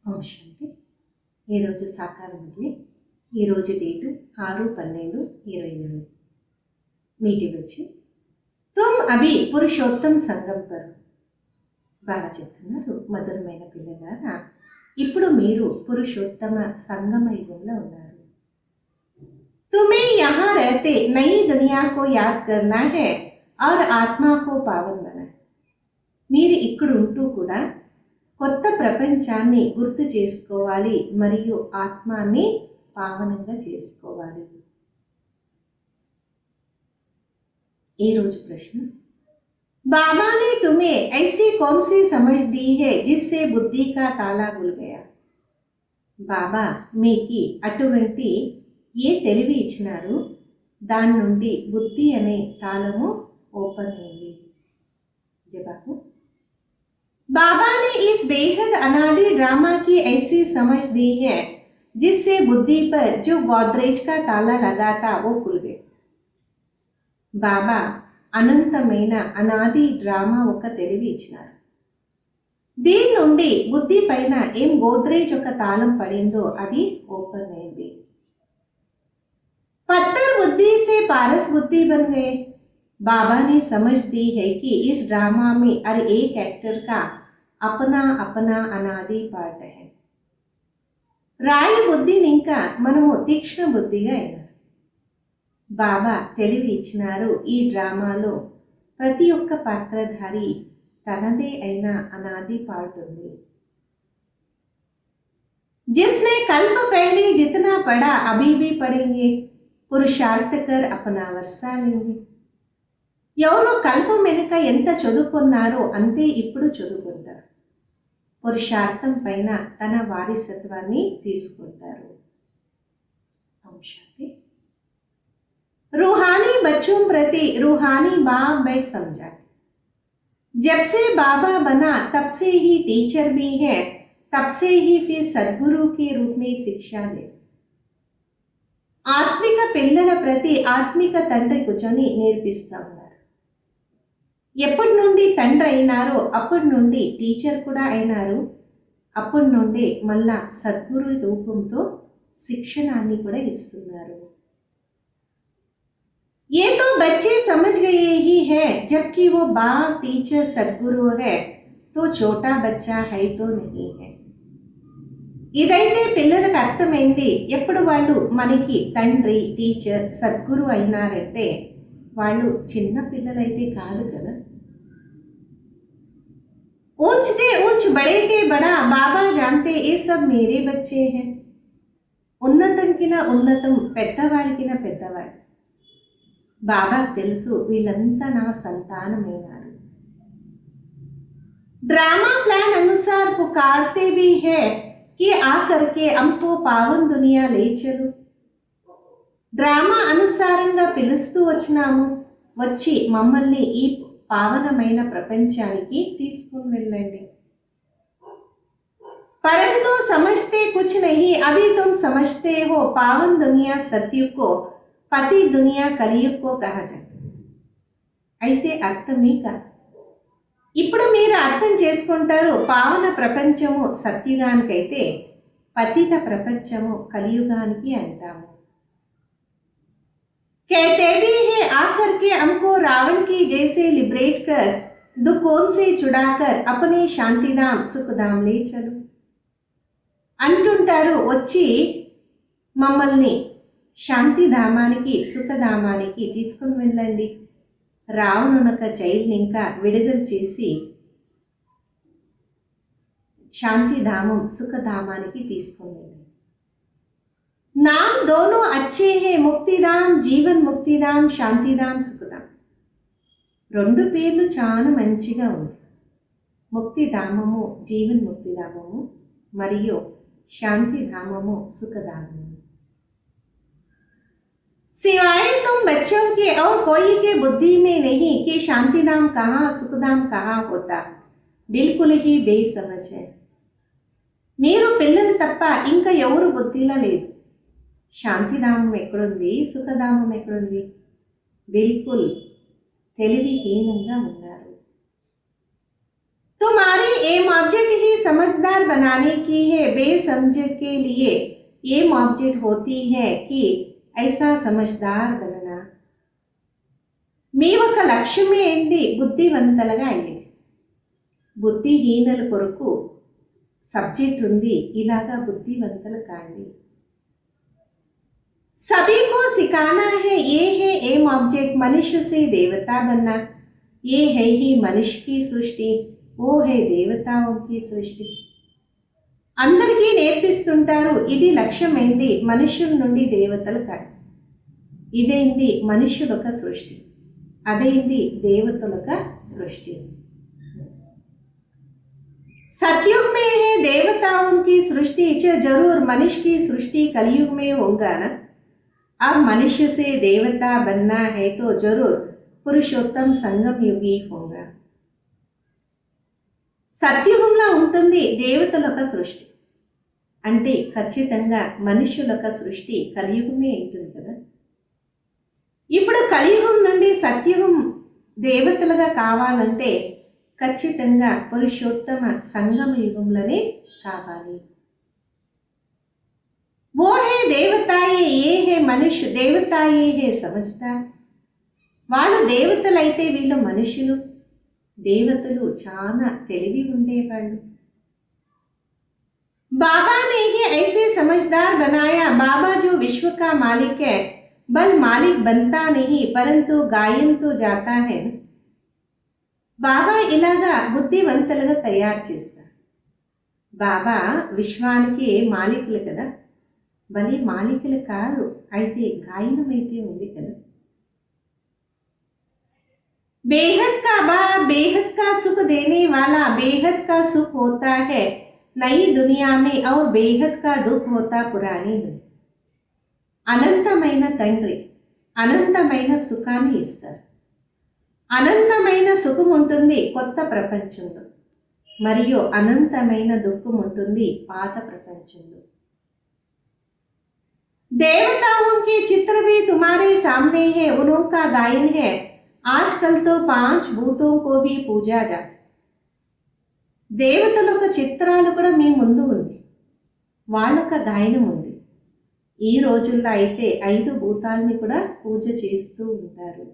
ఓం శాంతి. ఈరోజు సాకార మురళి. ఈరోజు డేటు 6/12/24. మీటి వచ్చి తుమ్ అభి పురుషోత్తం సంగం పర్. బాగా చెప్తున్నారు, మధురమైన పిల్లలారా, ఇప్పుడు మీరు పురుషోత్తమ సంగమ యుగంలో ఉన్నారు. తుమే యహా రహతే నయి దునియా కో యాద్ కర్నా హై और ఆత్మా కో పావన్ బనా. మీరు ఇక్కడ ఉంటూ కూడా కొత్త ప్రపంచాన్ని గుర్తు చేసుకోవాలి మరియు ఆత్మాన్ని పావనంగా చేసుకోవాలి. ఈరోజు ప్రశ్న, బాబా ने तुम्हें ऐसी कौन सी समझ दी है जिससे बुद्धि का ताला खुल गया. బాబా మీకు అటువంటి ఏ తెలివి ఇచ్చినారు, దాని నుండి బుద్ధి అనే తాళము ఓపెన్ అయింది. జవాబు, बाबा ने इस बेहद अनाड़ी ड्रामा की ऐसी समझ दी है जिससे बुद्धि पर जो गोदरेज का ताला लगा था वो खुल गया. బాబా అనంతమైన అనాది డ్రామా ఒక తెలివి ఇచ్చినారు. దీని నుండి బుద్ధి పైన ఏం గోద్రేజ్ ఒక తాళం పడిందో అది ఓపెన్ అయింది. पत्थर बुद्धि से पारस बुद्धि बन गए. बाबा ने समझ दी है कि इस ड्रामा में हर एक एक्टर का अपना अपना अनादि पार्ट है. రాయి బుద్ధిని ఇంకా మనము తీక్ష్ణ బుద్ధిగా అయినారు. బాబా తెలివి ఇచ్చినారు, ఈ డ్రామాలో ప్రతి ఒక్క పాత్రధారి తనదే అయిన అనాది పార్ట్ ఉంది. जिसने कल्प पहले जितना पढ़ा अभी भी पढ़ेंगे, పురుషార్థ కర్ అపనా వర్షా లేంగే. ఎవరు కల్పం వెనుక ఎంత చదువుకున్నారో అంతే ఇప్పుడు చదువుకుంటారు. పురుషార్థం పైన తన వారసత్వాన్ని తీసుకుంటారు. శాంతి. रूहानी बच्चों प्रति रूहानी बाप बैठ समझाते. जब से बाबा बना तब से ही टीचर भी है, तब से ही फिर सद्गुरु के रूप में शिक्षा दे. ఆత్మిక పిల్లల ప్రతి ఆత్మిక తండ్రి కూర్చొని నేర్పిస్తూ ఉన్నారు. ఎప్పటి నుండి తండ్రి అయినారో అప్పటి నుండి టీచర్ కూడా అయినారు. అప్పటి నుండి మళ్ళా సద్గురు రూపంతో శిక్షణాన్ని కూడా ఇస్తున్నారు. ये तो बच्चे समझ गए ही है, जबकि वो बाप टीचर सद्गुरु है तो छोटा बच्चा है तो नहीं है. ఇదైతే పిల్లలకు అర్థమైంది. ఎప్పుడు వాళ్ళు మనకి తండ్రి టీచర్ సద్గురు అయినారంటే వాళ్ళు చిన్న పిల్లలైతే కాదు కదా. ఊంచతే ఊంచ్ బడైతే బడా బాబా జాంతే ఏ సబ్ మేరే బచ్చే హై. ఉన్నతంకిన ఉన్నతం, పెద్దవాళ్ళకిన పెద్దవాళ్ళు. బాబాకు తెలుసు వీళ్ళంతా నా సంతానమైనారు. డ్రామా ప్లాన్ అనుసార్ పుకార్తే భీ హై कि आकर के हमको पावन दुनिया ले चलो. డ్రామా అనుసారంగా పిలుస్తూ వచ్చినాము, వచ్చి మమ్మల్ని ఈ పావనమైన ప్రపంచానికి తీసుకుని వెళ్ళండి. परंतु समझते कुछ नहीं. अभी तुम समझते हो पावन दुनिया सत्युग को, पति दुनिया कलयुग को कहा जाता. అయితే అర్థమే కాదు. ఇప్పుడు మీరు అర్థం చేసుకుంటారు, పావన ప్రపంచము సత్యుగానికైతే పతిత ప్రపంచము కలియుగానికి అంటాము. कहते भी है आकर के हमको रावण की जैसे लिबरेट कर दुखों से छुड़ाकर अपने शांतिधाम सुखधाम ले चलो. అంటుంటారు, వచ్చి మమ్మల్ని శాంతిధామానికి సుఖధామానికి తీసుకుని వెళ్ళండి. రావణునొక జైలుని ఇంకా విడుదల చేసి శాంతిధామం సుఖధామానికి తీసుకుని వెళ్ళండి. నామ్ దోనో అచ్చే హే, ముక్తిధామ్ జీవన్ ముక్తిధామ్, శాంతిధామ్ సుఖధామ్. రెండు పేర్లు చాలా మంచిగా ఉంది. ముక్తిధామము జీవన్ ముక్తిధామము మరియు శాంతిధామము సుఖధామము. सिवाय तुम बच्चों के और कोई के बुद्धि में नहीं कि शांतिधाम कहाँ सुखधाम कहाँ होता. बिल्कुल ही बेसमझ है. మీరు పిల్లలు తప్ప ఇంకా ఎవరు బుద్ధిలో లేదు. శాంతిధామం ఎక్కడుంది, సుఖధామం ఎక్కడుంది, బిల్కుల్ తెలివిహీనంగా ఉన్నారు. तुम्हारी एम ऑब्जेक्ट ही समझदार बनाने की है, बेसमझ के लिए एम ऑब्जेक्ट होती है कि ऐसा समझदार बनना. మీ ఒక లక్ష్యమే ఏంది? బుద్ధివంతులుగా అయ్యేది. బుద్ధిహీనుల కొరకు సబ్జెక్ట్ ఉంది, ఇలాగా బుద్ధివంతులు కాండి. सभी को सिखाना है, ये है एम ऑब्जेक्ट, मनुष्य से देवता बनना. ये है ही मनुष्य की सृष्टि, वो है देवताओं की सृष्टि. అందరికీ నేర్పిస్తుంటారు, ఇది లక్ష్యమైంది మనుష్యుల నుండి దేవతలు కాదు. ఇదేంది మనుష్యులొక సృష్టి, అదేంది దేవతలొక సృష్టి. सतयुग में है देवताओं की सृष्टि, जरूर मनुष्य की सृष्टि कलयुग में होगा ना. अब मनुष्य से देवता बनना है तो जरूर పురుషోత్తం సంగం యుగి హోగా. సత్యుగంలో ఉంటుంది దేవతలొక సృష్టి అంటే ఖచ్చితంగా మనుష్యులొక సృష్టి కలియుగమే ఉంటుంది కదా. ఇప్పుడు కలియుగం నుండి సత్యుగం దేవతలుగా కావాలంటే ఖచ్చితంగా పురుషోత్తమ సంగమ యుగంలోనే కావాలి. वो है देवताए, ये है मनुष्य, देवताए है समझदार. వాళ్ళు దేవతలైతే వీళ్ళు మనుషులు. దేవతలు చాలా తెలివి ఉండేవాళ్ళు. बाबा ने ही ऐसे समझदार बनाया. बाबा जो विश्व का मालिक है, बल मालिक बनता नहीं परंतु गायन तो जाता है. బాబా ఇలాగా బుద్ధివంతులుగా తయారు చేస్తారు. బాబా విశ్వానికి మాలికులు కదా, బలి మాలికులు కాదు, అయితే గాయనం అయితే ఉంది కదా. बेहद का बाप बेहद का सुख देने वाला, बेहद का सुख होता है नई दुनिया में और बेहद का दुख होता पुरानी दुनिया. అనంతమైన తండ్రి అనంతమైన సుఖాన్ని ఇస్తారు. అనంతమైన సుఖం ఉంటుంది కొత్త ప్రపంచంలో, మరియు అనంతమైన దుఃఖం ఉంటుంది పాత ప్రపంచంలో. देवताओं के चित्र भी तुम्हारे सामने है, उनका गायन है. आजकल तो 5 భూతों को भी पूजा जाती. దేవతల చిత్రాలు కూడా మీ ముందు ఉంది, వాళ్ళొక గాయనం ఉంది. ఈ రోజుల్లో అయితే 5 భూతాలని కూడా పూజ చేస్తూ ఉంటారు.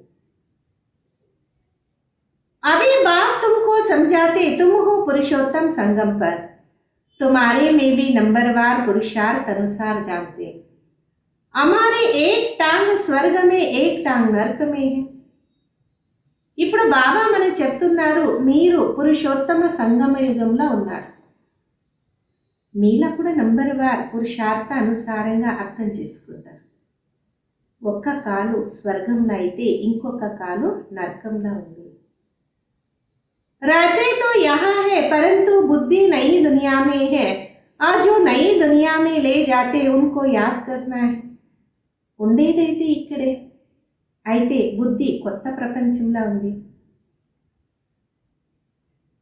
अभी बाप तुमको समझाते, तुम हो पुरुषोत्तम संगम पर, तुम्हारे में भी नंबरवार पुरुषार्थ अनुसार जानते. हमारे एक टांग स्वर्ग में एक टांग नरक में है. ఇప్పుడు బాబా మనకు చెప్తున్నారు, మీరు పురుషోత్తమ సంగమ యుగంలో ఉన్నారు. మీలో కూడా నంబర్ వార్ పురుషార్థ అనుసారంగా అర్థం చేసుకుంటారు. ఒక్క కాలు స్వర్గంలో అయితే ఇంకొక కాలు నరకంలో ఉంది. रहते तो यहाँ है परंतु बुद्धि नई दुनिया में है, और जो नई दुनिया में ले जाते उनको याद करना है. ఉండేదైతే ఇక్కడే, అయితే బుద్ధి కొత్త ప్రపంచంలో ఉంది.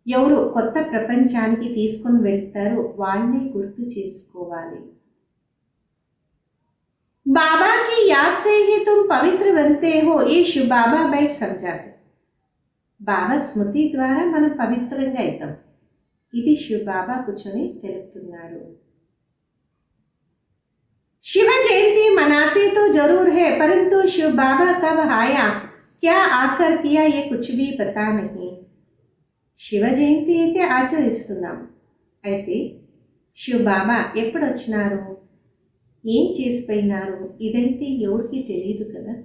ఎవరు కొత్త ప్రపంచానికి తీసుకొని వెళ్తారో వాళ్ళని గుర్తు చేసుకోవాలి. बाबा की याद से ही तुम पवित्र बनते हो, ये शिव बाबा बैठ समझाते. బాబా స్మృతి ద్వారా మనం పవిత్రంగా అవుతాం. ఇది శివ బాబా కూర్చొని తెలుపుతున్నారు. शिव जयंती मनाते तो जरूर है परंतु शिव बाबा कब आया, क्या आकर किया, ये कुछ भी पता नहीं. శివ జయంతి అయితే ఆచరిస్తున్నాం, అయితే శివ బాబా ఎప్పుడు వచ్చినారు, ఏం చేసిపోయినారు, ఇదైతే ఎవరికి తెలియదు కదా.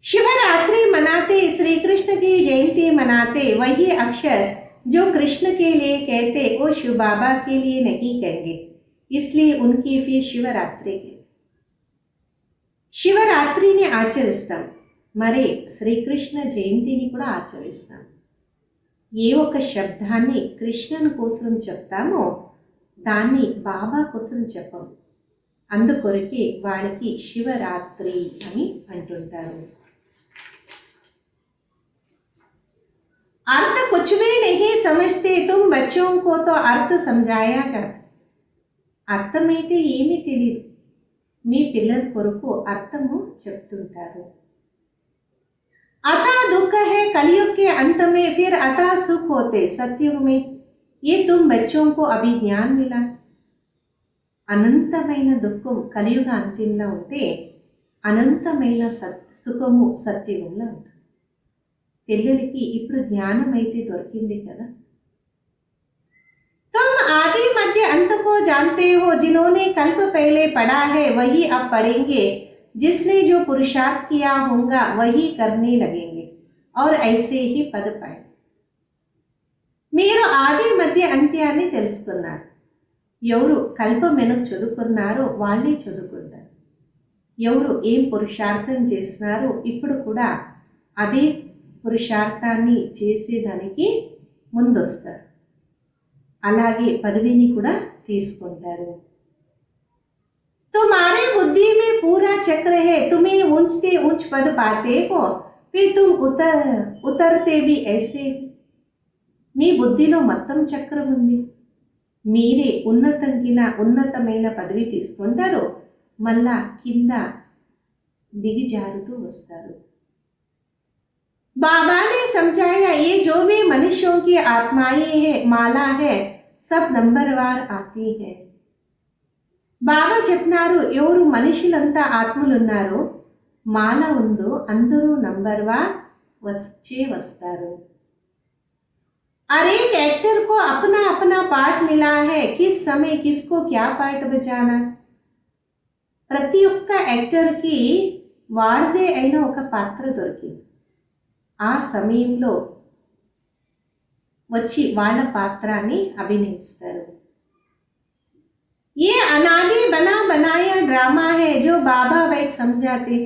शिवरात्रि मनाते, श्री कृष्ण की जयंती मनाते, वही अक्षर जो कृष्ण के लिए कहते वो शिव बाबा के लिए नहीं कहेंगे, इसलिए उनकी फिर शिवरात्रि कहते. శివరాత్రిని ఆచరిస్తాం, మరి శ్రీకృష్ణ జయంతిని కూడా ఆచరిస్తాం. ఏ ఒక్క శబ్దాన్ని కృష్ణుని కోసం చెప్తామో దాన్ని బాబా కోసం చెప్పం. అందుకొరకే వాళ్ళకి శివరాత్రి అని అంటుంటారు. अर्थ कुछ भी नहीं समझते तुम, बच्चों को तो अर्थ समझाया जाता. అర్థమైతే ఏమీ తెలియదు, మీ పిల్లల కొరకు అర్థము చెప్తుంటారు. अतः दुख है कलयुग के अंत में, फिर अतः सुख होते सतयुग में। ये तुम बच्चों को अभी ज्ञान मिला। అనంతమైన దుఃఖం కలియుగ అంత్యంలో ఉంటే అనంతమైన సుఖము సత్యుగంలో ఉంటుంది. పిల్లలకి ఇప్పుడు జ్ఞానం అయితే దొరికింది కదా. तुम आदि मध्य अंत को जानते हो, जिन्होंने कल्प पहले पढ़ा है वही अब पढ़ेंगे, जिसने जो पुरुषार्थ किया होगा वही करने लगेंगे और ऐसे ही पद पाए. మీరు ఆది మధ్య అంత్యాన్ని తెలుసుకున్నారు. ఎవరు కల్పమెను చదువుకున్నారో వాళ్ళే చదువుకుంటారు. ఎవరు ఏం పురుషార్థం చేస్తున్నారో ఇప్పుడు కూడా అదే పురుషార్థాన్ని చేసేదానికి ముందొస్తారు. అలాగే పదవిని కూడా తీసుకుంటారు. तुम्हारे बुद्धि में पूरा चक्र है, तुम्हें ऊंचते ऊंच पद पाते हो, फिर तुम उतरते भी ऐसे. మీ బుద్ధిలో మొత్తం చక్రం ఉంది. మీరే ఉన్నతమైన పదవి తీసుకుంటారు, మళ్ళా కింద దిగిజారుతూ వస్తారు. बाबा ने समझाया, ये जो भी मनुष्यों की आत्माएं है माला है, सब नंबरवार आती है. బాబా చెప్పినారు, ఎవరు మనుషులంతా ఆత్మలున్నారో మాల ఉందో అందరూ నంబర్వార్ వచ్చే వస్తారు. हर एक एक्टर को अपना अपना पार्ट मिला है, किस समय किसको क्या पार्ट बजाना. ప్రతి ఒక్క యాక్టర్కి వాడిదే అయిన ఒక పాత్ర దొరికింది. ఆ సమయంలో వచ్చి వాళ్ళ పాత్రాన్ని అభినయిస్తారు. ये अनादि बना बनाया ड्रामा है जो बाबा वैक समझाते.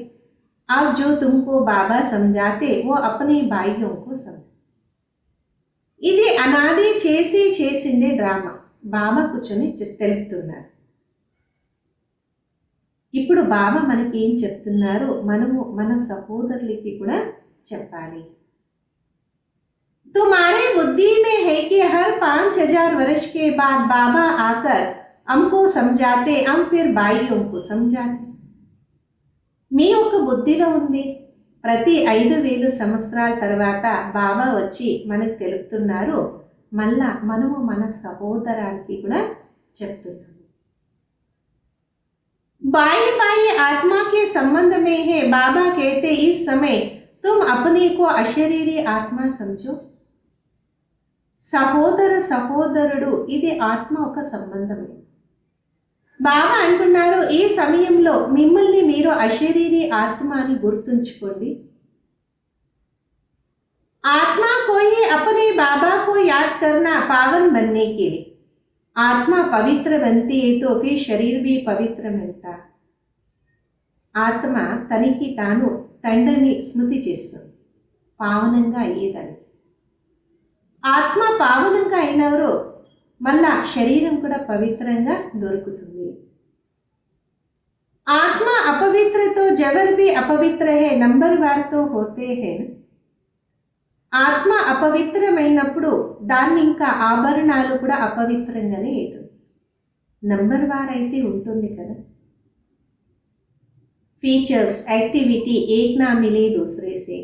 अब जो तुमको बाबा समझाते वो अपने भाइयों को समझ. ఇది అనాది చేసిందే డ్రామా. బాబా కూర్చొని తెలుపుతున్నారు. ఇప్పుడు బాబా మనకి ఏం చెప్తున్నారు మనము మన సహోదరులకి కూడా చెప్పాలి. तुम्हारे बुद्धि में है कि हर 5000 वर्ष के बाद बाबा आकर हमको समझाते, हम फिर भाइयों को समझाते. మీ యొక్క బుద్ధిలో ఉంది ప్రతి 5000 సంవత్సరాల తర్వాత బాబా వచ్చి మనకు తెలుపుతున్నారు, మళ్ళా మనము మన సహోదరానికి కూడా చెప్తున్నాము. बाह्य बाह्य आत्मा के संबंध में है. बाबा कहते इस समय तुम अपने को अशरीरी आत्मा समझो. సహోదరుడు ఇది ఆత్మ ఒక సంబంధమే. బాబా అంటున్నారు, ఈ సమయంలో మిమ్మల్ని మీరు అశరీరీ ఆత్మ అని గుర్తుంచుకోండి. आत्मा कोई अपने बाबा को याद करना पावन बनने के लिए. आत्मा पवित्र बनती है तो फिर शरीर भी पवित्र मिलता. ఆత్మ తనకి తాను తండ్రిని స్మృతి చేస్తుంది పావనంగా అయ్యేదాన్ని. ఆత్మ పావనంగా అయినవారు మళ్ళా శరీరం కూడా పవిత్రంగా దొరుకుతుంది. ఆత్మ अपवित्र जबर भी अपवित्र है, నంబర్వార్ తో होते हैं. ఆత్మ అపవిత్రమైనప్పుడు దాన్ని ఇంకా ఆభరణాలు కూడా అపవిత్రంగానే అవుతుంది. నంబర్వార్ అయితే ఉంటుంది కదా. फीचर्स एक्टिविटी एक ना मिले दूसरे से.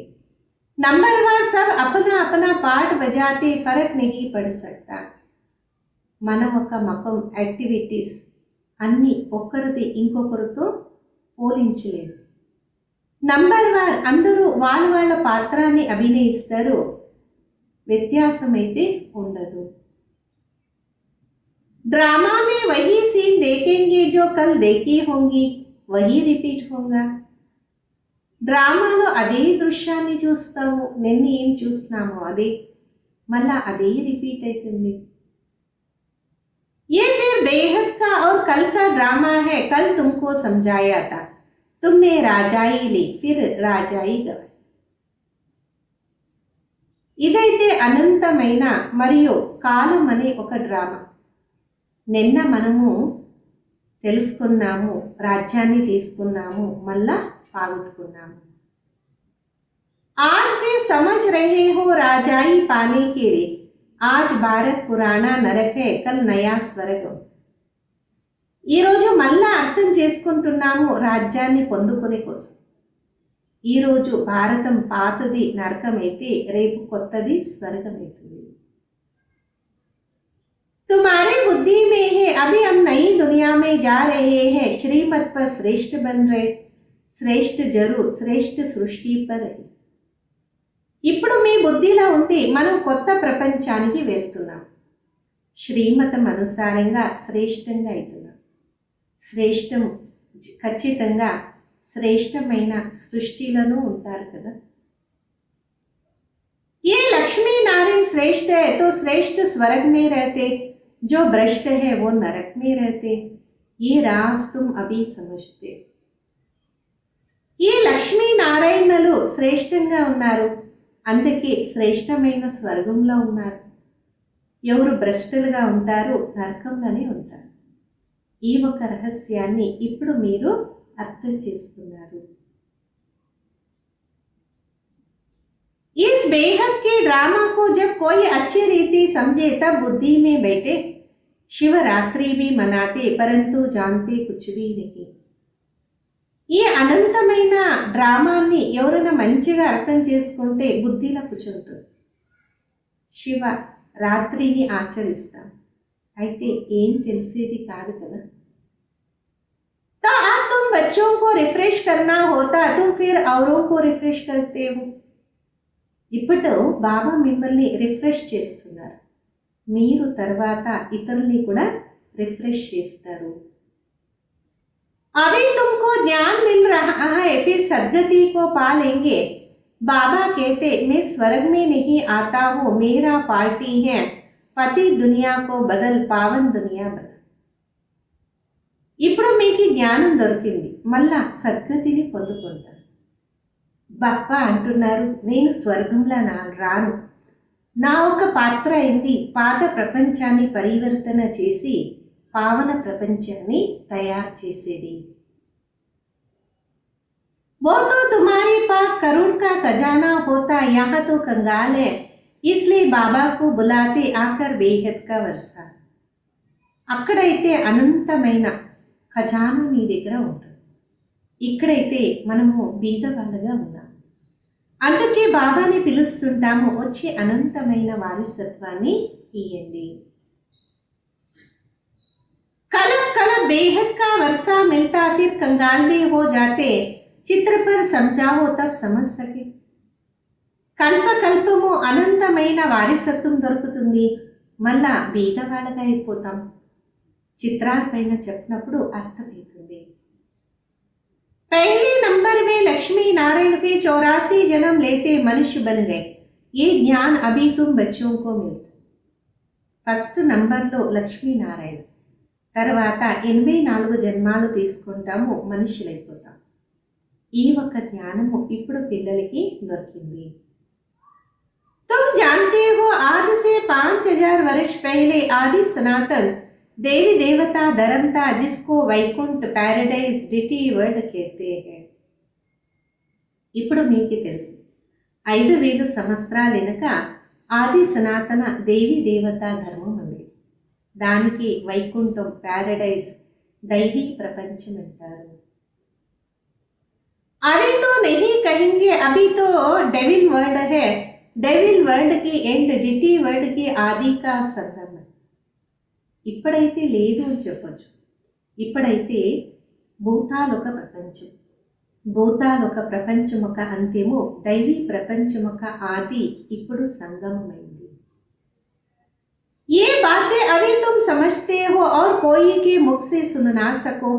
नंबरवार सब अपना अपना पार्ट बजाते, फर्क नहीं पड़ सकता. మన ఒక మకం యాక్టివిటీస్ అన్నీ ఒక్కరిది ఇంకొకరితో పోలించలేదు. నంబర్వార్ అందరూ వాళ్ళ పాత్రాన్ని అభినయిస్తారు, వ్యత్యాసం అయితే ఉండదు. ड्रामा में वही सीन देखेंगे जो कल देखी होंगी, वही రిపీట్ होगा. డ్రామాలో అదే దృశ్యాన్ని చూస్తాము, నిన్న ఏం చూస్తున్నామో అదే మళ్ళా అదే రిపీట్ అవుతుంది. ये फिर बेहद का और कल का ड्रामा है. कल तुमको समझाया था, तुमने राजाई ली, फिर राजाई गवाई. ఇదైతే అనంతమైన మరియు కాలం అనే ఒక డ్రామా. నిన్న మనము తెలుసుకున్నాము, రాజ్యాన్ని తీసుకున్నాము, మళ్ళా పాగొట్టుకున్నాము. आज फिर समझ रहे हो राजाई पाने के लिए. आज भारत पुराना नरक है, कल नया స్వర్గం. ఈరోజు మళ్ళా అర్థం చేసుకుంటున్నాము రాజ్యాన్ని పొందుకునే కోసం. ఈరోజు భారతం పాతది నరకమైతే రేపు కొత్తది స్వర్గమైతుంది. तुम्हारे बुद्धि में है, अभी हम नई दुनिया में जा रहे हैं, श्रीमत पर श्रेष्ठ बन रहे, శ్రేష్ఠ జరు శ్రేష్ఠ సృష్టి పర్. ఇప్పుడు మీ బుద్ధిలో ఉంది మనం కొత్త ప్రపంచానికి వెళ్తున్నాం, శ్రీమతం అనుసారంగా శ్రేష్టంగా అవుతున్నాం. శ్రేష్టం ఖచ్చితంగా శ్రేష్టమైన సృష్టిలను ఉంటారు కదా. ये लक्ष्मी नारायण श्रेष्ठ है तो श्रेष्ठ स्वर्ग में रहते, जो भ्रष्ट है वो नरक में रहते. ये राज तुम अभी समझते. ఈ లక్ష్మీనారాయణలు శ్రేష్టంగా ఉన్నారు, అందుకే శ్రేష్టమైన స్వర్గంలో ఉన్నారు. ఎవరు భ్రష్టులుగా ఉంటారు నరకంలోనే ఉంటారు. ఈ ఒక రహస్యాన్ని ఇప్పుడు మీరు అర్థం చేసుకున్నారు. इस बेहद के ड्रामा को जब कोई अच्छी रीति समझे तब बुद्धि में बैठे, शिवरात्रि भी मनाते परंतु जानते कुछ भी नहीं. ఈ అనంతమైన డ్రామాన్ని ఎవరైనా మంచిగా అర్థం చేసుకుంటే బుద్ధిలో కూర్చుంటుంది. శివ రాత్రిని ఆచరిస్తాం, అయితే ఏం తెలిసేది కాదు కదా. तो अब तुम बच्चों को रिफ्रेश करना होता, तुम फिर औरों को रिफ्रेश करते हो. ఇప్పుడు బాబా మిమ్మల్ని రిఫ్రెష్ చేస్తున్నారు, మీరు తర్వాత ఇతరుల్ని కూడా రిఫ్రెష్ చేస్తారు. अभी तुमको ज्ञान मिल रहा है, फिर सदगति को पा लेंगे. बाबा कहते मैं स्वर्ग में नहीं आता हूँ, मेरा पार्टी है, पति दुनिया को बदल पावन दुनिया बना. ఇప్పుడు మీకు జ్ఞానం దొరికింది, మళ్ళా సద్గతిని పొందుకుంటారు. బాబా అంటున్నారు నేను స్వర్గంలో రాను, నా ఒక పాత్ర అయింది పాత ప్రపంచాన్ని పరివర్తన చేసి పావన ప్రపంచాన్ని తయారు చేసేది. वो तो तुम्हारे पास करुण का खजाना होता, यहाँ तो कंगाल है, इसलिए बाबा को बुलाते आकर बेहद का वर्षा. అక్కడైతే అనంతమైన ఖజానా మీ దగ్గర ఉంటుంది, ఇక్కడైతే మనము బీదవాళ్ళగా ఉన్నాం, అందుకే బాబాని పిలుస్తుంటాము, వచ్చి అనంతమైన వారసత్వాన్ని ఇయ్యండి. कलब कलब बेहद का वर्षा मिलता, फिर कंगाल में हो जाते, चित्र पर समझाओ तब समझ सके. కల్ప కల్పము అనంతమైన వారసత్వం దొరుకుతుంది, మళ్ళా బీదవాళ్ళగా అయిపోతాం, చిత్రాల పైన చెప్పినప్పుడు అర్థమవుతుంది. पहले नंबर में लक्ष्मी नारायण फिर 84 जन्म लेते मनुष्य बन गए, ये ज्ञान अभी तुम बच्चों को मिलता. ఫస్ట్ నంబర్లో లక్ష్మీనారాయణ, తర్వాత 84 జన్మాలు తీసుకుంటాము, మనుషులైపోతాం. ఈ ఒక జ్ఞానము ఇప్పుడు పిల్లలకి దొరికింది. तुम जानते हो आज से 5000 वर्ष पहले आदि सनातन देवी देवता धर्म था, जिसको वैकुंठ पैराडाइज डिटी वर्ल्ड कहते हैं. ఇప్పుడు మీకు తెలుసు 5000 సంవత్సరాల వెనుక ఆది సనాతన దేవి దేవతా ధర్మం ఉండేది, దానికి వైకుంఠం ప్యారడైజ్ దైవీ ప్రపంచం అంటారు. अभी तो नहीं कहेंगे, अभी तो डेविल वर्ल्ड है, डेविल वर्ल्ड की एंड डिटी वर्ल्ड की आदि का संगम. ఇప్పుడైతే లేదు అని చెప్పొచ్చు, ఇప్పుడైతే భూతాలొక ప్రపంచం, భూతాలొక ప్రపంచం ఒక అంత్యము, దైవీ ప్రపంచం ఒక ఆది ఇప్పుడు సంగమమైంది. ये बातें अभी तुम समझते हो और कोई के मुख से सुन ना सको,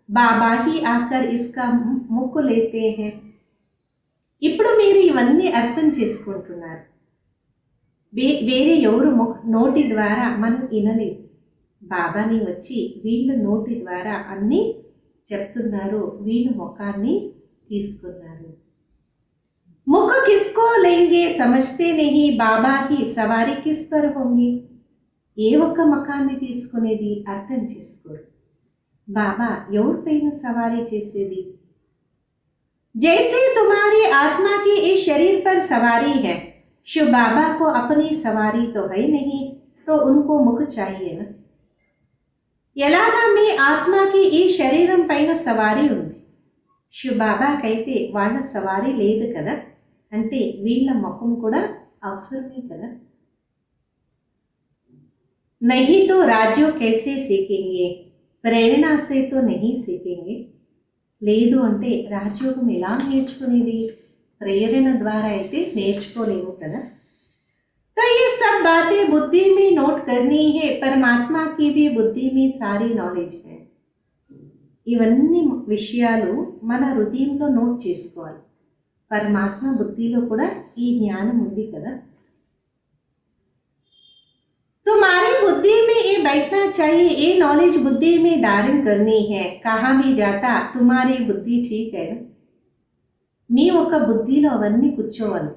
బాబా హీ ఆకర్ ఇస్కా ముక్కు లేతే హే. ఇప్పుడు మీరు ఇవన్నీ అర్థం చేసుకుంటున్నారు, వేరే ఎవరు నోటి ద్వారా మనం వినలేము, బాబాని వచ్చి వీళ్ళ నోటి ద్వారా అన్నీ చెప్తున్నారు, వీళ్ళ ముఖాన్ని తీసుకున్నారు. ముఖ కిస్కో లేంగే సమజ్తే నహీ, బాబా హీ సవారీ కిస్ పర్ హోంగి. ఏ ఒక్క ముఖాన్ని తీసుకునేది అర్థం చేసుకోరు, బాబా ఎవరిపైన సవారీ చేసేది. जैसे तुम्हारी आत्मा की इस शरीर पर सवारी है, शिव बाबा को अपनी सवारी तो है नहीं, तो उनको मुख चाहिए ना. ఎలాగా మీ ఆత్మకి ఈ శరీరం పైన సవారీ ఉంది, శివబాబాకైతే వాళ్ళ సవారీ లేదు కదా, అంటే వీళ్ళ ముఖం కూడా అవసరమే కదా. नहीं तो రాజ్యో कैसे सीखेंगे, ప్రేరణ से तो नहीं सीखेंगे. లేదు అంటే రాజయోగం ఎలా నేర్చుకునేది, ప్రేరణ ద్వారా అయితే నేర్చుకోలేము కదా. तो ये सब बातें बुद्धि में नोट करनी है, परमात्मा की भी बुद्धि में सारी नॉलेज है. ఇవన్నీ విషయాలు మన హృదయంలో నోట్ చేసుకోవాలి. పరమాత్మ బుద్ధిలో కూడా ఈ జ్ఞానం ఉంది కదా. तुम्हारी बुद्धि में ये बैठना चाहिए, ये नॉलेज बुद्धि में धारण करनी है. कहा भी जाता तुम्हारी बुद्धि ठीक है. మీ ఒక బుద్ధిలో అవన్నీ కూర్చోవాలి,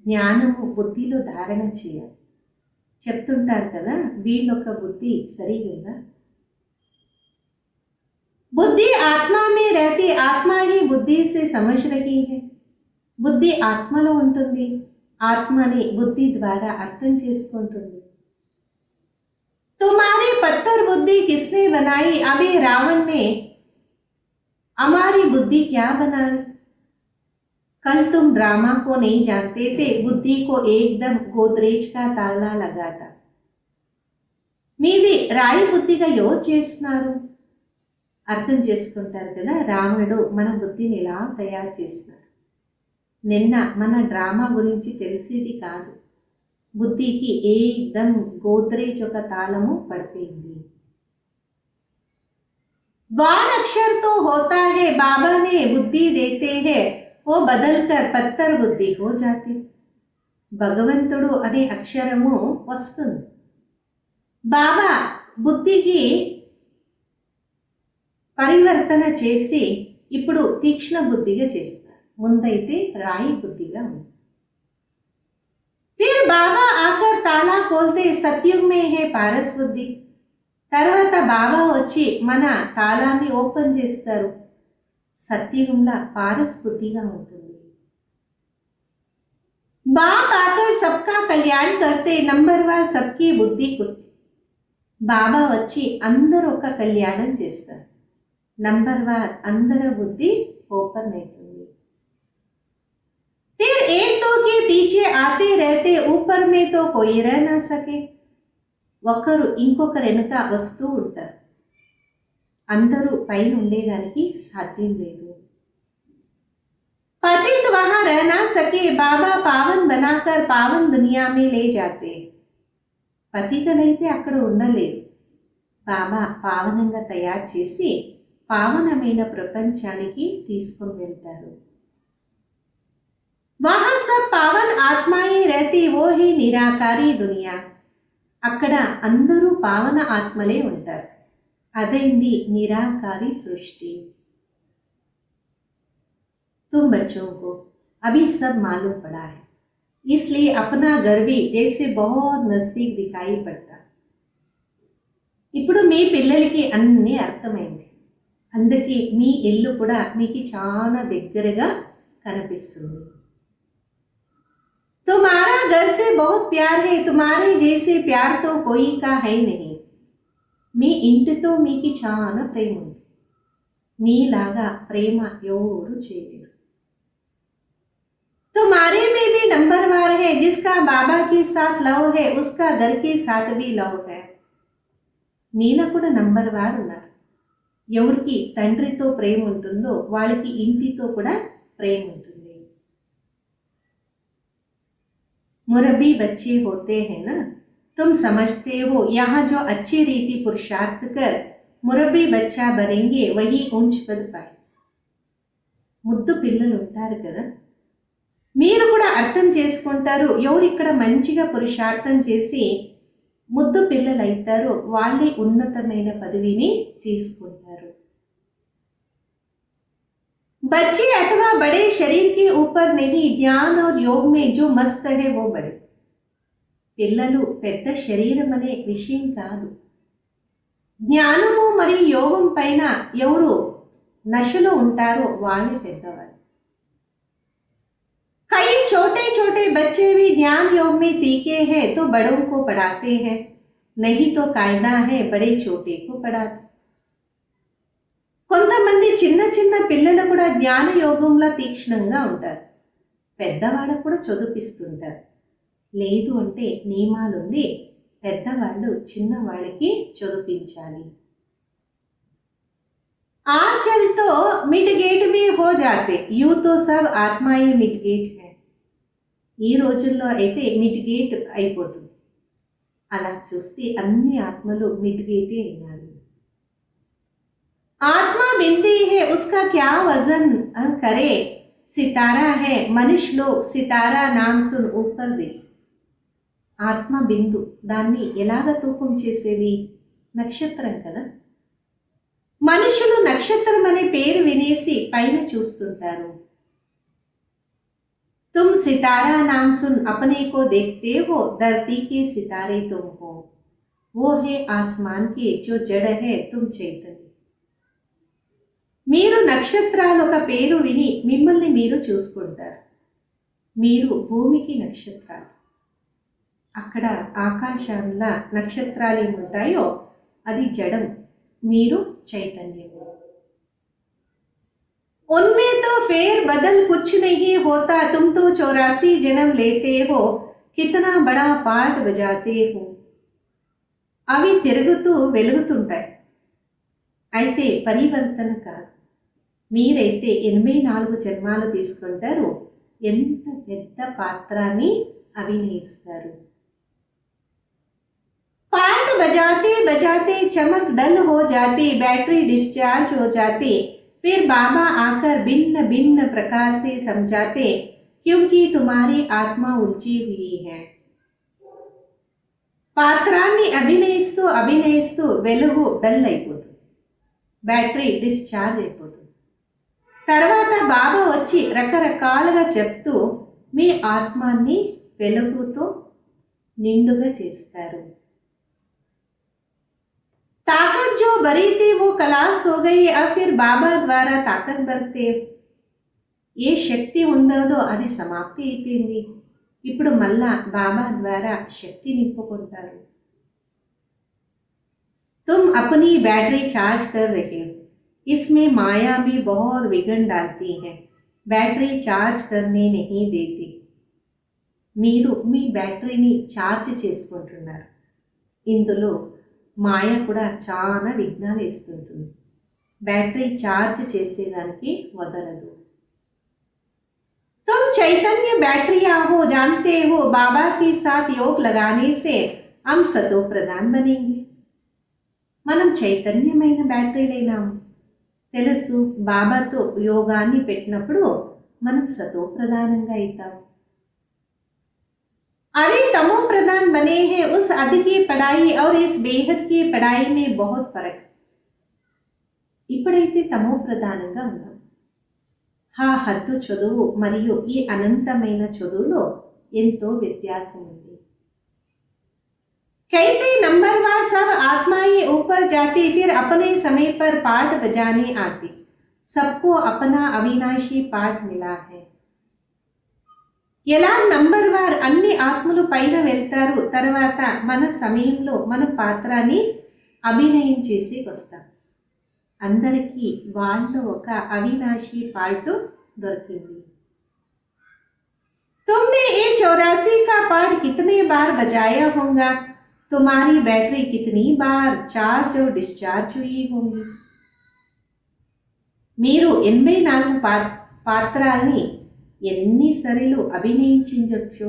జ్ఞానము బుద్ధిలో ధారణ చేయాలి. చెప్తుంటారు కదా, వీళ్ళొక బుద్ధి సరిగా ఉందా. बुद्धि आत्मा में रहती, आत्मा ही बुद्धि से समझ रही है. బుద్ధి ఆత్మలో ఉంటుంది, ఆత్మని బుద్ధి ద్వారా అర్థం చేసుకుంటుంది. तुम्हारी पत्थर बुद्धि किसने बनाई, अभी रावण ने हमारी बुद्धि क्या बना दी. कल तुम ड्रामा को नहीं जानते थे, बुद्धि को एकदम गोदरेज का ताला लगा था. మీది రాయి బుద్ధిగా ఎవరు చేస్తున్నారు. అర్థం చేసుకుంటారు కదా, రావణుడు మన బుద్ధిని ఎలా తయారు చేస్తున్నారు. నిన్న మన డ్రామా గురించి తెలిసేది కాదు, బుద్ధికి ఏకదం గోద్రేజ్ ఒక తాళము పడిపోయింది. गॉड अक्षर तो होता है, बाबा ने बुद्धि देते हैं, वो बदल कर पत्थर बुद्धि हो जाती. భగవంతుడు అనే అక్షరము వస్తుంది, బాబా బుద్ధికి పరివర్తన చేసి ఇప్పుడు తీక్ష్ణ బుద్ధిగా చేస్తారు. ముందైతే రాయి బుద్ధిగా ఉంది. फिर बाबा आकर ताला खोलते, सतयुग में है पारस बुद्धि. తర్వాత బాబా వచ్చి మన తాళాన్ని ఓపెన్ చేస్తారు, సత్యుగంలో పారస్ బుద్ధిగా ఉంటుంది. बाप आकर सबका कल्याण करते, नंबरवार सबकी बुद्धि खुलती. బాబా వచ్చి అందరూ ఒక కళ్యాణం చేస్తారు, నంబర్వార్ అందరి బుద్ధి ఓపెన్ అవుతుంది. फिर एक दो के पीछे आते रहते, ऊपर में तो कोई रह ना सके. ఒకరు ఇంకొకరు వెనుక వస్తూ ఉంటారు, అందరూ పైన ఉండేదానికి సాధ్యం లేదు. पतित वहां रह ना सके, बाबा पावन बनाकर पावन दुनिया में ले जाते. పతితనైతే అక్కడ ఉండలేదు, బాబా పావనంగా తయారు చేసి పావనమైన ప్రపంచానికి తీసుకొని వెళ్తారు. वहां सब पावन आत्माएं रहती, वो ही निराकारी दुनिया. అక్కడ అందరూ పావన ఆత్మలే ఉంటారు, అదైంది నిరాకారి సృష్టి. तुम बच्चों को अभी सब मालूम पड़ा है, इसलिए अपना घर भी जैसे बहुत नजदीक दिखाई पड़ता. ఇప్పుడు మీ పిల్లలకి అన్నీ అర్థమైంది, అందుకే మీ ఇల్లు కూడా మీకు చాలా దగ్గరగా కనిపిస్తుంది. तुम्हारा घर से बहुत प्यार है, तुम्हारे जैसे प्यार तो कोई का है नहीं. మీ ఇంటితో మీకు చాలా ప్రేమ ఉంది, మీలాగా ప్రేమ ఎవరు చేయలేరు. तुम्हारे में भी नंबरवार है, जिसका बाबा के साथ लव है, उसका घर के साथ भी लव है. మీలో కూడా నంబర్వార్ ఉన్నారు, ఎవరికి తండ్రితో ప్రేమ ఉంటుందో వాళ్ళకి ఇంటితో కూడా ప్రేమ ఉంటుంది. मुरब्बी बच्चे होते हैं ना, तुम समझते हो यहाँ जो अच्छी रीति पुरुषार्थ कर मुरब्बी बच्चा बनेंगे वही ऊंच पद पाए. ముద్దు పిల్లలు ఉంటారు కదా, మీరు కూడా అర్థం చేసుకుంటారు, ఎవరు ఇక్కడ మంచిగా పురుషార్థం చేసి ముద్దు పిల్లలు అవుతారో వాళ్ళే ఉన్నతమైన పదవిని తీసుకుంటారు. बच्चे अथवा बड़े शरीर के ऊपर नहीं, ज्ञान और योग में जो मस्त है वो बड़े. పిల్లలు పెద్ద శరీరం అనే విషయం కాదు, జ్ఞానము మరియు యోగం పైన ఎవరు నశలో ఉంటారో వాళ్ళే పెద్దవాళ్ళు. कई छोटे छोटे बच्चे भी ज्ञान योग में तीखे हैं तो बड़ों को पढ़ाते हैं, नहीं तो कायदा है बड़े छोटे को पढ़ाते. కొంతమంది చిన్న చిన్న పిల్లలు కూడా జ్ఞాన యోగంలో తీక్ష్ణంగా ఉంటారు. పెద్దవాళ్ళకు కూడా చదివిస్తుంటారు. లేదు అంటే నియమాలుంది, పెద్దవాళ్ళు చిన్నవాళ్ళకి చదివించాలి. आंचल तो मिटगेट भी हो जाते यूं तो सब ఆత్మాయే మిటిగేట్ है. ఈ రోజుల్లో అయితే మిటిగేట్ అయిపోతుంది. అలా చూస్తే అన్ని ఆత్మలు మిటిగేటే అయినారు. आत्मा बिंदी है उसका क्या वजन करे, सितारा है मनुष्य लोग सितारा नाम सुन ऊपर दे. ఆత్మ బిందు, దాన్ని ఎలాగ తూకం చేసేది? నక్షత్రం కదా. మనుషులు నక్షత్రం అనే పేరు వినేసి పైన చూస్తుంటారు. तुम सितारा नाम सुन अपने को देखते हो, धरती के सितारे तुम हो, वो है आसमान के जो जड़ है तुम चैतन्य. మీరు నక్షత్రాలు ఒక పేరు విని మిమ్మల్ని మీరు చూసుకుంటారు. మీరు భూమికి నక్షత్రాలు. అక్కడ ఆకాశంలో నక్షత్రాలు ఏముంటాయో అది జడం, మీరు చైతన్యము. उनमें तो फेर बदल कुछ नहीं होता, तुम तो 84 जन्म लेते हो, कितना बड़ा पार्ट बजाते हो. అవి తిరుగుతూ వెలుగుతుంటాయి, అయితే పరివర్తన కాదు. మీరైతే 84 జన్మాలు తీసుకుంటారు, ఎంత పెద్ద పాత్రని అభినయిస్తారు. पार्ट बजाते बजाते चमक डल हो जाती, बैटरी डिस्चार्ज हो जाती, फिर बाबा आकर भिन्न भिन्न प्रकार से समझाते, क्योंकि तुम्हारी आत्मा उलझी हुई है. పాత్రాన్ని అభినయిస్తూ అభినయిస్తూ వెలుగు డల్ అయిపోతుంది, బ్యాటరీ డిశ్చార్జ్ అయిపోతుంది. తర్వాత బాబా వచ్చి రకరకాలుగా చెప్తూ మీ ఆత్మాన్ని వెలుగుతో నిండుగా చేస్తారు. ताकत जो भरी थी वो खलास हो गई, अब फिर बाबा द्वारा ताकत भरते. ఏ శక్తి ఉండదో అది సమాప్తి అయిపోయింది, ఇప్పుడు మళ్ళా బాబా ద్వారా శక్తి నింపుకుంటారు. तुम अपनी बैटरी चार्ज कर रहे हो, इसमें माया भी बहुत विघन डालती है, बैटरी चार्ज करने नहीं देती. మీరు మీ బ్యాటరీని ఛార్జ్ చేసుకుంటున్నారు, ఇందులో మాయ కూడా చాలా విఘ్నాలు ఇస్తుంటుంది, బ్యాటరీ ఛార్జ్ చేసేదానికి వదలదు. तुम चैतन्य बैटरियां हो, जानते हो बाबा के साथ योग लगाने से हम सतो प्रधान बनेंगे. మనం చైతన్యమైన బ్యాటరీలైనాము, తెలుసు. బాబాతో యోగాన్ని పెట్టినప్పుడు మనం సతో ప్రధానంగా అవుతాము. अभी तमो प्रधान बने हैं, उस अध की पढ़ाई और इस बेहद की पढ़ाई में बहुत फर्क. ఇప్పుడైతే తమో ప్రధానంగా ఉన్నాం. ఆ హద్దు చదువు మరియు ఈ అనంతమైన చదువులో ఎంతో వ్యత్యాసం ఉంది. कैसे नंबरवार सब आत्माएं ऊपर जाती, फिर अपने समय पर पाठ बजाने आती, सबको अपना अविनाशी पाठ मिला है. ఎలా నంబర్ వార్ అన్ని ఆత్మలు పైన వెళ్తారు, తర్వాత మన సమయంలో మన పాత్రని అభినయం చేసి వస్తాం. అందరికీ వాళ్ళు ఒక అవినాశి పార్ట్ దొరికింది. तुमने ये 84 का पार्ट कितने बार बजाया होगा, तुम्हारी बैटरी कितनी बार चार्ज और डिस्चार्ज हुई होंगी. మీరు 84 పాత్రల్ని ఎన్నిసార్లు అభినయించవచ్చు,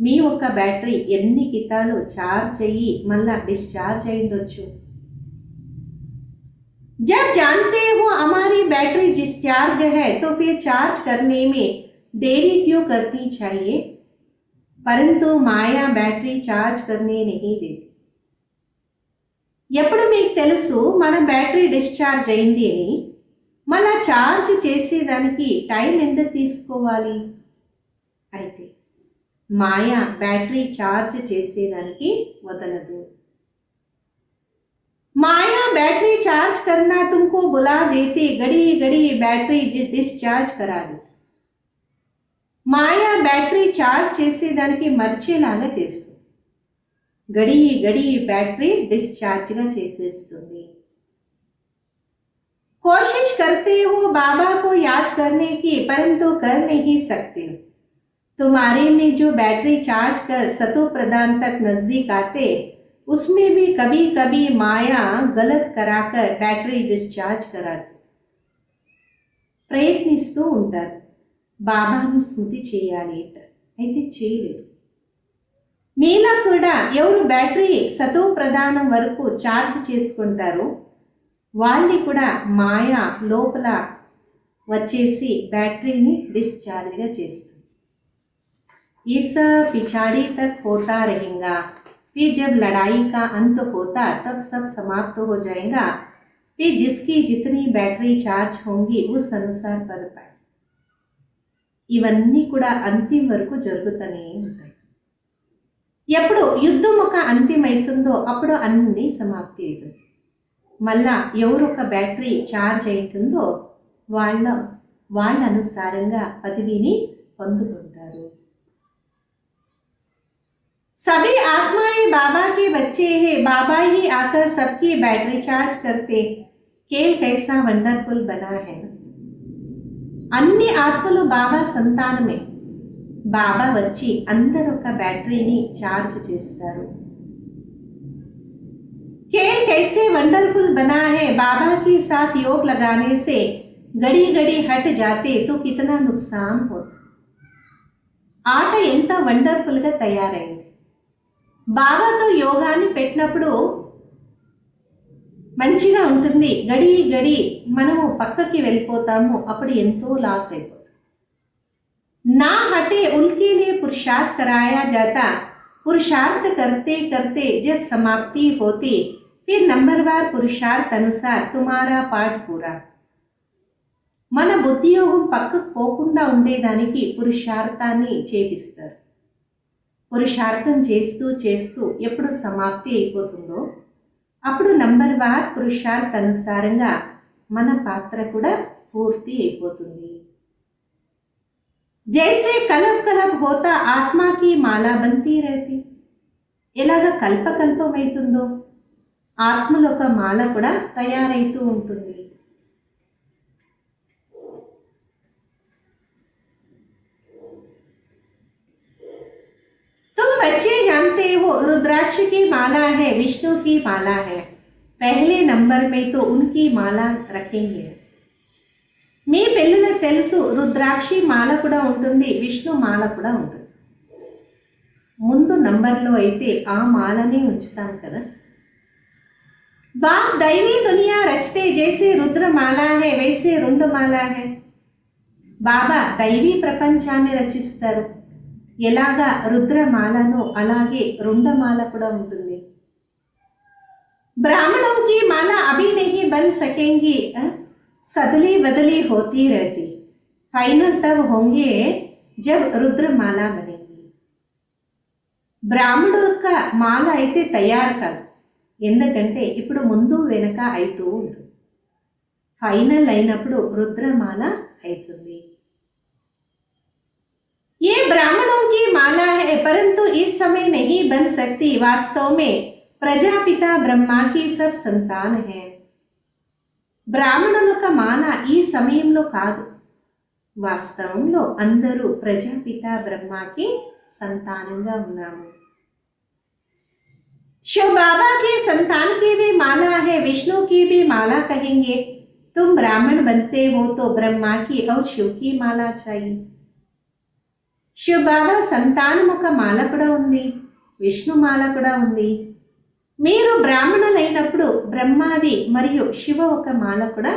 మీ ఒక బ్యాటరీ ఎన్ని కితాలు చార్జ్ అయ్యి మళ్ళా డిశ్చార్జ్ అయిండొచ్చు. जब जानते हो हमारी बैटरी डिस्चार्ज है तो फिर चार्ज करने में देरी क्यों करनी चाहिए, परंतु माया बैटरी चार्ज करने नहीं देती. ఎప్పుడు మీకు తెలుసు మన బ్యాటరీ డిశ్చార్జ్ అయింది అని, మళ్ళా ఛార్జ్ చేసేదానికి టైం ఎందుకు తీసుకోవాలి? అయితే మాయా బ్యాటరీ ఛార్జ్ చేసేదానికి వదలదు. माया बैटरी चार्ज करना तुमको बुला देती, घड़ी घड़ी बैटरी डिस्चार्ज करा देती. మాయా బ్యాటరీ ఛార్జ్ చేసేదానికి మర్చేలాగా చేస్తుంది, గడి గడి బ్యాటరీ డిశ్చార్జ్గా చేసేస్తుంది. कोशिश करते हो बाबा को याद करने की, परंतु कर नहीं सकते हो। तुम्हारे में जो बैटरी चार्ज कर सतो प्रदान तक नजदीक आते, उसमें भी कभी कभी माया गलत कराकर बैटरी डिस्चार्ज कराती। ప్రయత్నిస్తూ ఉంటారు బాబాని స్మృతి చేయాలి అయితే చేయలేరు. మీలా కూడా ఎవరు బ్యాటరీ సతో ప్రధానం వరకు ఛార్జ్ చేసుకుంటారో వాళ్ళని కూడా మాయా లోపల వచ్చేసి బ్యాటరీని డిశ్చార్జ్గా చేస్తుంది. ये सब पिछाड़ी तक होता रहेगा, फिर जब लड़ाई का अंत होता तब सब समाप्त हो जाएगा, फिर जिसकी जितनी बैटरी चार्ज होंगी उस अनुसार पद पाए. ఇవన్నీ కూడా అంతిమ వరకు జరుగుతూనే ఉంటాయి. ఎప్పుడు యుద్ధం ఒక అంతిమైతుందో అప్పుడు అన్నీ సమాప్తి అవుతుంది. మళ్ళా ఎవరు ఒక బ్యాటరీ ఛార్జ్ అవుతుందో వాళ్ళ అనుసారంగా పదవిని పొందుకుంటారు. सभी आत्माएं बाबा के बच्चे हैं, बाबा ही आकर सबकी बैटरी चार्ज करते. खेल कैसा वंडरफुल बना है ना. అన్ని ఆత్మలు బాబా సంతానమే. బాబా వచ్చి అందరూ ఒక బ్యాటరీని ఛార్జ్ చేస్తారు. खेल कैसे वंडरफुल बना है, बाबा के साथ योग लगाने से घड़ी घड़ी हट जाते तो कितना नुकसान होता. ఆట ఎంత వండర్ఫుల్గా తయారైంది. బాబాతో యోగాన్ని పెట్టినప్పుడు మంచిగా ఉంటుంది. గడి గడి మనము పక్కకి వెళ్ళిపోతాము, అప్పుడు ఎంతో లాస్ అయిపోతాం. నా హటే ఉల్కే లియే పురుషార్థ్ कराया जाता, पुरुषार्थ करते करते जब समाप्ति होती फिर नंबरवार पुरुषार्थ अनुसार तुम्हारा पाठ पूरा. మన బుద్ధియోగం పక్కకు పోకుండా ఉండేదానికి పురుషార్థాన్ని చేపిస్తారు. పురుషార్థం చేస్తూ చేస్తూ ఎప్పుడు సమాప్తి అయిపోతుందో అప్పుడు నంబర్ వార్ పురుషార్థ అనుసారంగా మన పాత్ర కూడా పూర్తి అయిపోతుంది. జైసే కలప్ కలప్ హోతా ఆత్మాకి మాలా బంతీ रहती. ఎలాగ కల్పకల్పమైతుందో ఆత్మలో ఒక మాల కూడా తయారైతూ ఉంటుంది. तुम बच्चे जानते हो रुद्राक्ष की माला है, विष्णु की माला है. पहले नंबर में तो उनकी माला रखेंगे. మీ పిల్లలకు తెలుసు రుద్రాక్షి మాల కూడా ఉంటుంది, విష్ణు మాల కూడా ఉంటుంది. ముందు నంబర్లో అయితే ఆ మాలనే ఉంచుతాం కదా. బాప్ దైవీ దునియా రచితే జైసే రుద్రమాల హై వైసే రుండమాల హై. బాబా దైవీ ప్రపంచాన్ని రచిస్తారు. ఎలాగా రుద్రమాలను అలాగే రుండమాల కూడా ఉంటుంది. ब्राह्मणों की माला अभी नहीं बन सकेंगी, सदली बदली होती रहती. फाइनल तब होंगे जब रुद्रमाला बनेगी. బ్రాహ్మణుల యొక్క మాల అయితే తయారు కాదు, ఎందుకంటే ఇప్పుడు ముందు వెనక అవుతూ ఉంటుంది. ఫైనల్ అయినప్పుడు రుద్రమాల అవుతుంది. ये ब्राह्मणों की माला है परंतु इस समय नहीं बन सकती. वास्तव में प्रजापिता ब्रह्मा की सब संतान है. బ్రాహ్మణుల మాల ఈ సమయంలో కాదు, వాస్తవంలో అందరూ ప్రజాపిత బ్రహ్మకి సంతానంగా ఉన్నాము. शिव बाबा के संतान की भी माला है, विष्णु की भी माला कहेंगे. तुम ब्राह्मण बनते हो तो ब्रह्मा की और शिव की माला चाहिए. శివ బాబా సంతానం ఒక మాల కూడా ఉంది, విష్ణు మాల కూడా ఉంది. మీరు బ్రాహ్మణులైనప్పుడు బ్రహ్మాది మరియు శివ ఒక మాల కూడా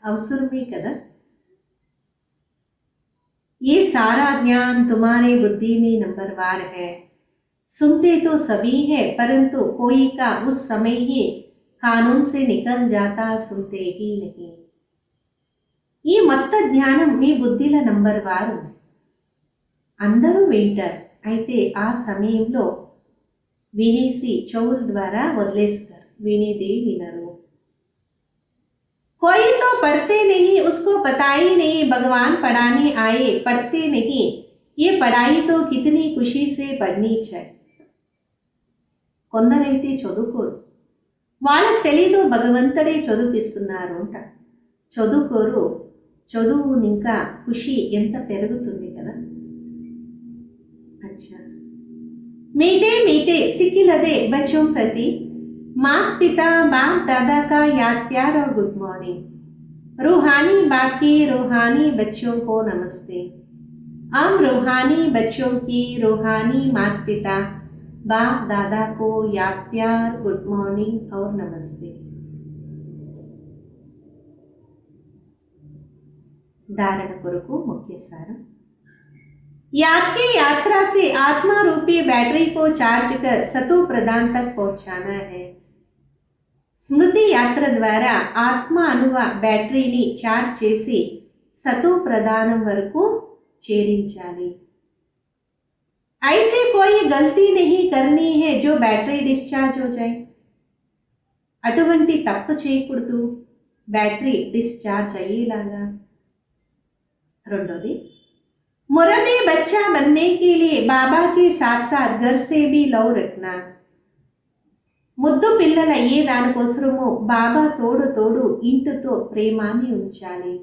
అవసరమే కదా. ये सारा ज्ञान तुम्हारे बुद्धि में नंबरवार है. सुनते तो सभी है परंतु कोई का उस समय ही कानून से निकल जाता, सुनते ही नहीं. ఈ మొత్త జ్ఞానం మీ బుద్ధిల నంబర్వార్ ఉంది. అందరూ వింటారు, అయితే ఆ సమయంలో వినేసి చెవుల ద్వారా వదిలేస్తారు, వినేదే వినరు. कोई तो पढ़ते नहीं, उसको पता ही नहीं भगवान पढ़ाने आए, पढ़ते नहीं. ये पढ़ाई तो कितनी खुशी से पढ़नी चाहिए. కొందరైతే చదువుకోరు, వాళ్ళకి తెలీదు భగవంతుడే చదివిస్తున్నారు అంట. చదువుకోరు, చదువు ఇంకా ఖుషి ఎంత పెరుగుతుంది కదా. अच्छा, मीठे मीठे सिकिलदे बच्चों प्रति माता पिता बाप दादा का याद प्यार और गुड मॉर्निंग. रूहानी बाप की रूहानी बच्चों को नमस्ते. हम रूहानी बच्चों की रूहानी माता पिता बाप दादा को याद प्यार गुड मॉर्निंग और नमस्ते. धारण కొరకు ముఖ్య సారం. याद की यात्रा से आत्मा रूपी बैटरी को चार्ज कर सतो प्रधान तक पहुंचाना है. స్మృతి యాత్ర ద్వారా ఆత్మ అనువ బ్యాటరీని చార్జ్ చేసి సతో ప్రధానం వరకు చేరించాలి. ऐसे कोई गलती नहीं करनी है जो बैटरी डिस्चार्ज हो जाए. అటువంటి తప్పు చేయకూడదు బ్యాటరీ డిశ్చార్జ్ అయ్యేలాగా. రెండోది, मुरबी बच्चा बनने के लिए बाबा के साथ साथ घर से भी लव रखना. ముద్దు పిల్లలు అయ్యే దానికోసము బాబా తోడు తోడు ఇంటితో ప్రేమాన్ని ఉంచాలి.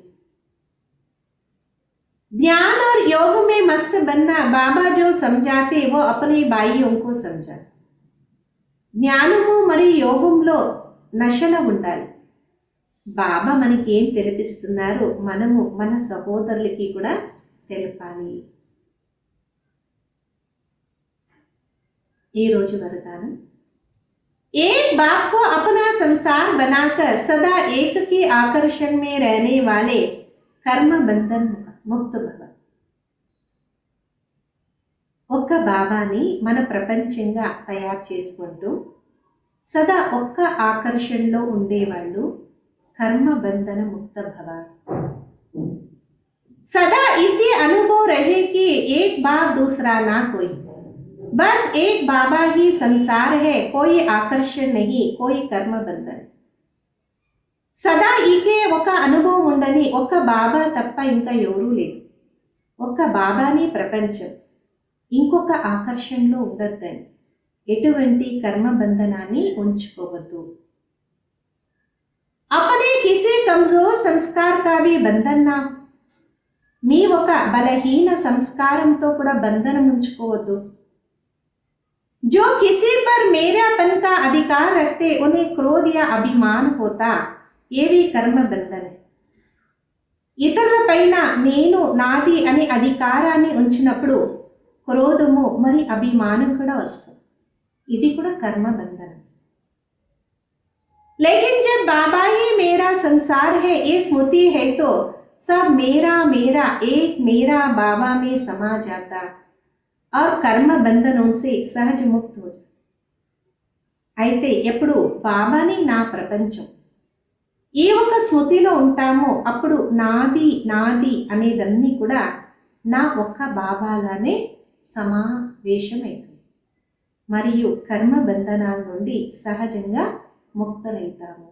ज्ञान और योग में मस्त बनना. बाबा जो समझाते वो अपने भाइयों को समझा. జ్ఞానము మరియు యోగంలో నశన ఉండాలి. బాబా మనకి ఏం తెలిపిస్తున్నారో మనము మన సహోదరులకి కూడా తెలపాలి. ఈ రోజు వరదానం. एक बाप को अपना संसार बनाकर सदा एक के आकर्षण में रहने वाले कर्म बंधन मुक्त भव. ఒక్క బాబాని మన ప్రపంచంగా తయారు చేసుకుంటూ సదా ఒక్క ఆకర్షణలో ఉండేవాళ్ళు కర్మ బంధన ముక్త భవ. सदा इसी अनुभव रहे कि एक बाप दूसरा ना कोई, बस एक बाबा ही संसार है, कोई आकर्षण नहीं, कोई कर्म बंधन. సదా ఈకే ఒక అనుభవం ఉండని, ఒక బాబా తప్ప ఇంకా ఎవరూ లేదు. ఒక బాబాని ప్రపంచం, ఇంకొక ఆకర్షణలో ఉండొద్దండి. ఎటువంటి కర్మ బంధనాన్ని ఉంచుకోవద్దు. अपने किसी कमजोर संस्कार का भी बंधन ना. మీ ఒక బలహీన సంస్కారంతో కూడా బంధనం ఉంచుకోవద్దు. जो किसी पर मेरापन का अधिकार रखते उन्हें क्रोध या अभिमान होता, ये भी कर्म बंधन है. ఇతరుల పైన నేను నాది అనే అధికారాన్ని ఉంచినప్పుడు క్రోధము మరి అభిమానం కూడా వస్తుంది. ఇది కూడా కర్మ బంధనం. लेकिन जब बाबा ही मेरा संसार है ये स्मृति है तो सब मेरा मेरा एक मेरा बाबा में समा जाता और कर्म बंधनों से सहज मुक्त हो जाता. అయితే ఎప్పుడు బాబాని నా ప్రపంచం ఏ ఒక స్మృతిలో ఉంటామో అప్పుడు నాది నాది అనేదన్నీ కూడా నా ఒక్క బాబాలానే సమావేశమవుతుంది మరియు కర్మ బంధనాల నుండి సహజంగా ముక్తులైతాము.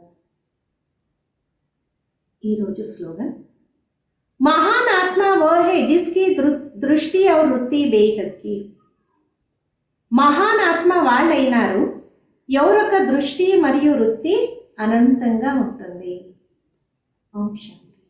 ఈరోజు స్లోగన్. महान आत्मा वह है जिसकी दृष्टि और वृत्ति बेहद की. మహాన్ ఆత్మ వాళ్ళైనారు ఎవరొక దృష్టి మరియు వృత్తి అనంతంగా ఉంటుంది. ఓం శాంతి.